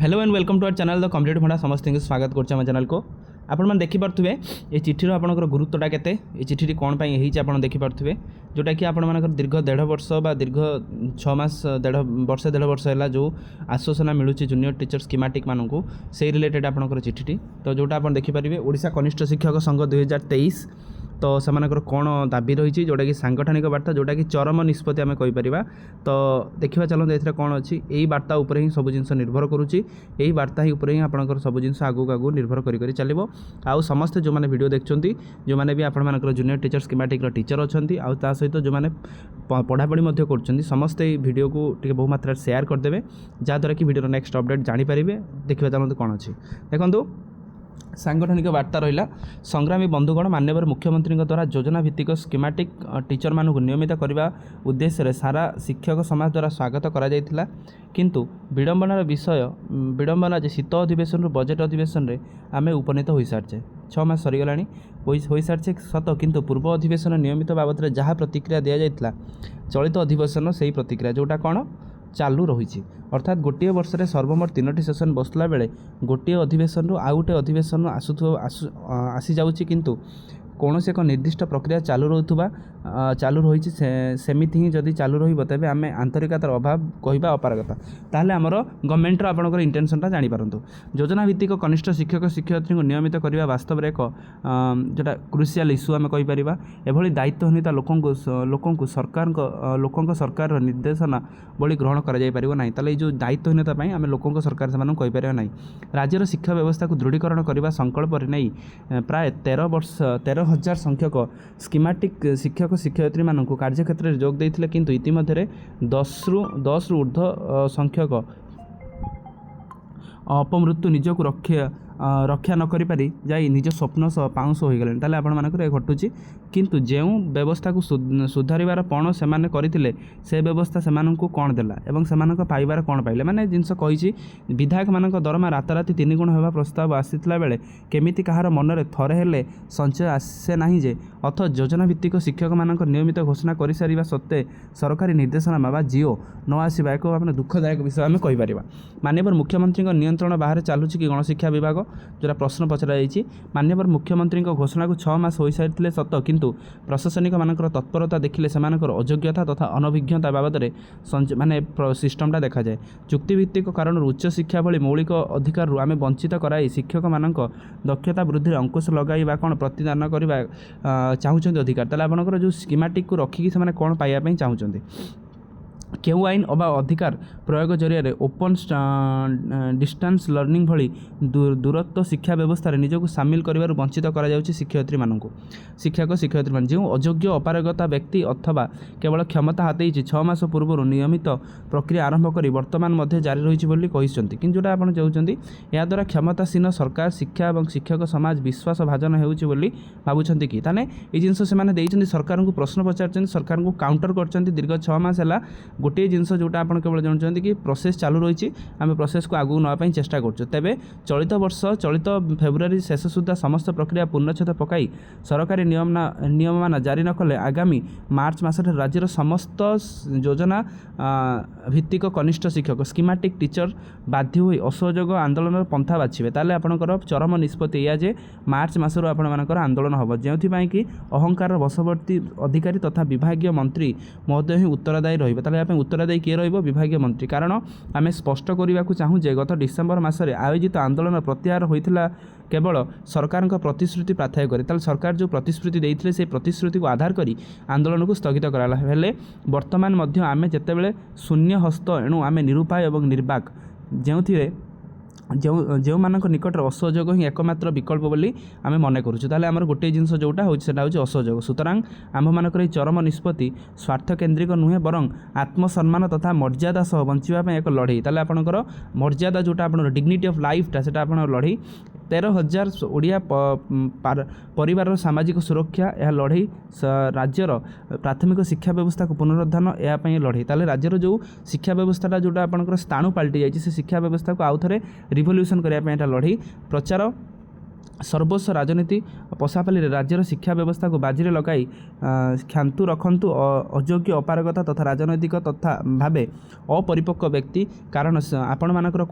Hello and welcome to our channel the competitive funda समस्त स्वागत करछे हम चैनल को आपण देखि पारथुबे ए चिठीर आपनकर गुरुत्वटा केते ए चिठीटी कोन पई हेइछ आपण देखि पारथुबे जोटा कि आपण मानकर दीर्घ 1.5 वर्ष बा दीर्घ 6 मास 1.5 वर्ष हैला जो आश्वासना मिलुची जूनियर टीचर स्कीमेटिक मानकू से रिलेटेड आपनकर चिठीटी तो जोटा आपण देखि परिबे ओडिशा कनिष्ठ शिक्षक संघ 2023 तो सेमानकर कौन दाबी रही जोटा कि सांगठनिक वार्ता जोटा कि चरम निष्पत्ति आम कहीपर तो देखा चलते ए कौन अच्छी यही वार्ता उपर ही सब जिन निर्भर करुच्ची यही वार्ता ही ही आपंकर सब जिन आगू आगू निर्भर कर चलो आउ समस्ते जो मैंने वीडियो देखते जो मैंने भी आपर जूनियर टीचर स्कीमेटिक टीचर अच्छा आ सहित जो मैंने पढ़ापढ़ी कर समस्ते वीडियो को टे बहु मात्रा शेयर करदे जहाँद्वारा कि वीडियो नेक्स्ट अपडेट जानीपारे देखिए चलते कौन अच्छी देखो सांगठनिक वार्ता रहा संग्रामी बंधुगण माननीय मुख्यमंत्री द्वारा योजना भित्तिक स्कीमेटिक टीचर मानक नियमित करने उद्देश्य सारा शिक्षक समाज द्वारा स्वागत करा किंतु विडंबनार विषय विडंबना जे शीत अधिवेशन बजेट अधिवेशन रे आमे उपनीत हो सारे 6 मास सरीगला हो सारे सत किंतु पूर्व अधिवेशन नियमित बाबद जहाँ प्रतिक्रिया दि जाता चलित अधिवेशन से ही प्रतिक्रिया जोटा कौन चालू रही अर्थात गोटे वर्ष में सर्वमोट 3टी सेसन बसला बेले गोटे अधिवेशन रु आउ गोटे अधिवेशन आसी जाउची किंतु कौन से एक निर्दिष्ट प्रक्रिया चालू रोथुबा चालू रही सेमिति ही जदि चालू रहिबो तबे आमे आंतरिकतार अभाव कहबा अपारगता ताहले हमर गवर्नमेंट रो आपनकर इंटेंशनटा जानि पारंतु योजना भित्तिक कनिष्ठ शिक्षक शिक्षयित्री को नियमित करबा वास्तव रे एक जोटा क्रुशियल इश्यू आमे कहि परिबा एभली दायित्वहीनता लोकंकु सरकार निर्देशना बळी ग्रहण करा जाय परिबो नाही ताले जो दायित्वहीनता पई आमे लोकंक सरकार समान कहि परिबा नाही राज्यर शिक्षा व्यवस्था को दृढ़ीकरण करबा संकल्प रे नै प्राय 13,000 संख्यक स्कीमेटिक शिक्षक शिक्षयित्री मानक कार्यक्षेत्र में जोग देते किंतु इतिमध्य 10 रु ऊर्ध्व संख्यक अपमृत्यु निजक रक्षा न करि पारि जाई निज स्वप्न सह पाउंस हो गले ताले आपण मानकर घटुची किंतु जो व्यवस्था को सुधारिबार पण से माने करिथिले से व्यवस्था सेमानंकु कोन देला एवं सेमानक पाइबार कोन पाइले माने जिंस कहिची विधायक मानक दरमा राताराती 3 गुण होबा प्रस्ताव आसीतला बेले केमिति कहार मनरे थरे हेले संचय आसे नाही जे अथ योजना भित्तिक शिक्षक मानक नियमित घोषणा करि सारिबा सत्ते सरकारी निर्देशनामा बा जिओ न आसीबा एक आपने दुखदायक विषय आमे कहि परिबा माननीय मुख्यमंत्री नियंत्रण बाहर चालुची कि गणशिक्षा विभाग जोरा प्रश्न पचरा जाइए माननीय मुख्यमंत्री घोषणा को 6 मास हो सारी सत किंतु प्रशासनिक मानकर तत्परता देखिले सेमानकर अयोग्यता तथा अनभिज्ञता बाबद माने सिस्टमटा देखा जाए चुक्तिभित्तिक कारण उच्च शिक्षा भली मौलिक अधिकार आमे वंचित कराई शिक्षक मानक दक्षता वृद्धि अंकुश लगाइबा कौन प्रतिदान करबा चाहूचंदी अधिकार ताले आपनकर जो स्कीमेटिक को रखिकी से कौन पाइबा पई चाहूचंदी केउ आईन अबा अधिकार प्रयोग जरिया ओपन डिस्टेंस लर्निंग भली दूरत्व शिक्षा व्यवस्था निजक सामिल कर वंचित कर शिक्षयित्री मानक शिक्षक शिक्षयित्री मान जो अयोग्य अपारगता व्यक्ति अथवा केवल क्षमता हाथई 6 मास पूर्व नियमित प्रक्रिया आरंभ कर वर्तमान मध्य जारी रही कहते कि जोटा आप चाहते या द्वारा क्षमतासीन सरकार शिक्षा और शिक्षक समाज विश्वास भाजन होगी भावुं कि ताने ये जिनस से सरकार को प्रश्न पचार सरकार को काउंटर कर दीर्घ 6 मास है गोटे जिनस जोटा आप केवल जानते कि प्रोसेस चालू रही आम प्रोसेस को आगू नापी चेष्टा करें चलित वर्ष चलित फेब्रुआरी शेष सुधा समस्त प्रक्रिया पूर्णछेद पकाई सरकारी नियम जारी न कले आगामी मार्च मासरे राज्यर समस्त योजना भित्तिक कनिष्ठ शिक्षक स्कीमेटिक टीचर बाध्य होई असहयोग आंदोलन पंथा बाछिबे ताले आपनकर चरम निष्पत्ति या जे मार्च मासर आपनकर आंदोलन हम जो कि अहंकार वशवर्ती अधिकारी तथा विभागीय मंत्री महोदय ही उत्तरदायी रही उत्तरदायी किए विभागीय मंत्री कारण आम स्पष्ट करने को चाहूँ जे गत डिसेम्बर मासरे आयोजित आंदोलन प्रत्याहार होता केवल सरकार प्रतिश्रुति प्राथाय करे सरकार जो प्रतिश्रुति देते से प्रतिश्रुति को आधार करी आंदोलन को स्थगित कराला हेले वर्तमान मध्य आमे जेतेबेले शून्य हस्त एणु आमे निरुपाय और निर्वाक जो मानक निकट असहयोग ही एकमात्र विकल्प बोली आम मन करूँ ताले आमर गोटे जिनस जोटा होता असहयोग सुतरां आम मानकर चरम निष्पत्ति स्वार्थ केन्द्रिक नुहे बरं आत्मसम्मान तथा मर्यादा सह बंचापी एक लड़ई ताले आपणकर मर्यादा जोटा आप डिग्निटी ऑफ लाइफटा से लड़ई 13,000 ओडिया परिवार सामाजिक सुरक्षा यह लड़ई राज्यर प्राथमिक शिक्षा व्यवस्था को पुनरुद्धान यापाई लड़ई ताले राज्यर जो शिक्षा व्यवस्था जोटा आपणकर स्थाणु पलटि जाइए से शिक्षा व्यवस्था को आउ थे रिवोल्यूशन करने लड़ई प्रचार ସର୍ବସ୍ୱ ରାଜନୀତି ପଶାପାଲିରେ ରାଜ୍ୟର ଶିକ୍ଷା ବ୍ୟବସ୍ଥାକୁ ବାଜିରେ ଲଗାଇ କ୍ଷାନ୍ତୁ ରଖନ୍ତୁ ଅଯୋଗ୍ୟ ଅପାରଗତା ତଥା ରାଜନୈତିକ ତଥା ଭାବେ ଅପରିପକ୍ୱ ବ୍ୟକ୍ତି। କାରଣ ଆପଣମାନଙ୍କର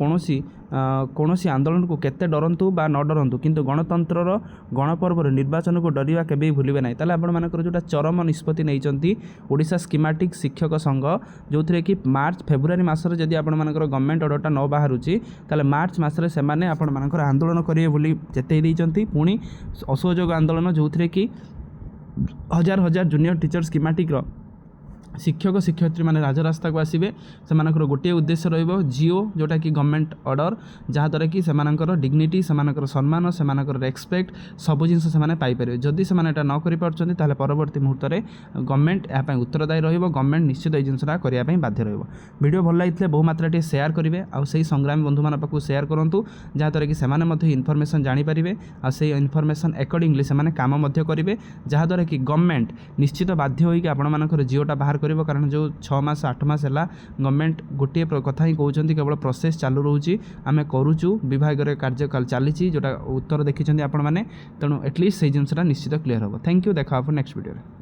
କୌଣସି ଆନ୍ଦୋଳନକୁ କେତେ ଡରନ୍ତୁ ବା ନ ଡରନ୍ତୁ, କିନ୍ତୁ ଗଣତନ୍ତ୍ରର ଗଣପର୍ବରେ ନିର୍ବାଚନକୁ ଡରିବା କେବେ ବି ଭୁଲିବେ ନାହିଁ। ତାହେଲେ ଆପଣମାନଙ୍କର ଯେଉଁଟା ଚରମ ନିଷ୍ପତ୍ତି ନେଇଛନ୍ତି ଓଡ଼ିଶା ସ୍କିମାଟିକ୍ ଶିକ୍ଷକ ସଂଘ, ଯେଉଁଥିରେ କି ଫେବୃଆରୀ ମାସରେ ଯଦି ଆପଣମାନଙ୍କର ଗଭର୍ଣ୍ଣମେଣ୍ଟ ଅର୍ଡ଼ରଟା ନ ବାହାରୁଛି, ତାହେଲେ ମାର୍ଚ୍ଚ ମାସରେ ସେମାନେ ଆପଣମାନଙ୍କର ଆନ୍ଦୋଳନ କରିବେ ବୋଲି ଚେତାଇ ଦେଇଛନ୍ତି। ପୁଣି ଅସହଯୋଗ ଆନ୍ଦୋଳନ, ଯେଉଁଥିରେ କି ହଜାର ହଜାର ଜୁନିୟର ଟିଚର ସ୍କିମାଟିକ୍ର ଶିକ୍ଷକ ଶିକ୍ଷୟିତ୍ରୀମାନେ ରାଜରାସ୍ତାକୁ ଆସିବେ। ସେମାନଙ୍କର ଗୋଟିଏ ଉଦ୍ଦେଶ୍ୟ ରହିବ ଜିଓ, ଯେଉଁଟାକି ଗଭର୍ଣ୍ଣମେଣ୍ଟ ଅର୍ଡ଼ର, ଯାହାଦ୍ୱାରା କି ସେମାନଙ୍କର ଡିଗ୍ନିଟି, ସେମାନଙ୍କର ସମ୍ମାନ, ସେମାନଙ୍କର ରେସ୍ପେକ୍ଟ ସବୁ ଜିନିଷ ସେମାନେ ପାଇପାରିବେ। ଯଦି ସେମାନେ ଏଇଟା ନ କରିପାରୁଛନ୍ତି, ତାହେଲେ ପରବର୍ତ୍ତୀ ମୁହୂର୍ତ୍ତରେ ଗଭର୍ଣ୍ଣମେଣ୍ଟ ଏହା ପାଇଁ ଉତ୍ତରଦାୟୀ ରହିବ। ଗଭର୍ଣ୍ଣମେଣ୍ଟ ନିଶ୍ଚିତ ଏହି ଜିନିଷଟା କରିବା ପାଇଁ ବାଧ୍ୟ ରହିବ। ଭିଡ଼ିଓ ଭଲ ଲାଗିଥିଲେ ବହୁ ମାତ୍ରାରେ ଟିକେ ସେୟାର କରିବେ, ଆଉ ସେହି ସଂଗ୍ରାମୀ ବନ୍ଧୁମାନଙ୍କ ପାଖକୁ ସେୟାର କରନ୍ତୁ, ଯାହାଦ୍ୱାରା କି ସେମାନେ ମଧ୍ୟ ଇନଫର୍ମେସନ୍ ଜାଣିପାରିବେ, ଆଉ ସେହି ଇନଫର୍ମେସନ୍ ଆକର୍ଡ଼ିଙ୍ଗଲି ସେମାନେ କାମ ମଧ୍ୟ କରିବେ, ଯାହାଦ୍ୱାରା କି ଗଭର୍ଣ୍ଣମେଣ୍ଟ ନିଶ୍ଚିତ ବାଧ୍ୟ ହୋଇକି ଆପଣମାନଙ୍କର ଜିଓଟା ବାହାର କରିବ। କାରଣ ଯେଉଁ 6 ମାସ 8 ମାସ ହେଲା ଗଭର୍ଣ୍ଣମେଣ୍ଟ ଗୋଟିଏ କଥା ହିଁ କହୁଛନ୍ତି, କେବଳ ପ୍ରୋସେସ୍ ଚାଲୁ ରହୁଛି, ଆମେ କରୁଛୁ, ବିଭାଗରେ କାର୍ଯ୍ୟ ଚାଲିଛି, ଯେଉଁଟା ଉତ୍ତର ଦେଖିଛନ୍ତି ଆପଣମାନେ। ତେଣୁ ଆଟଲିଷ୍ଟ ସେଇ ଜିନିଷଟା ନିଶ୍ଚିତ କ୍ଲିୟର ହେବ। ଥ୍ୟାଙ୍କ ୟୁ, ଦେଖା ହେବ ନେକ୍ସଟ ଭିଡ଼ିଓରେ।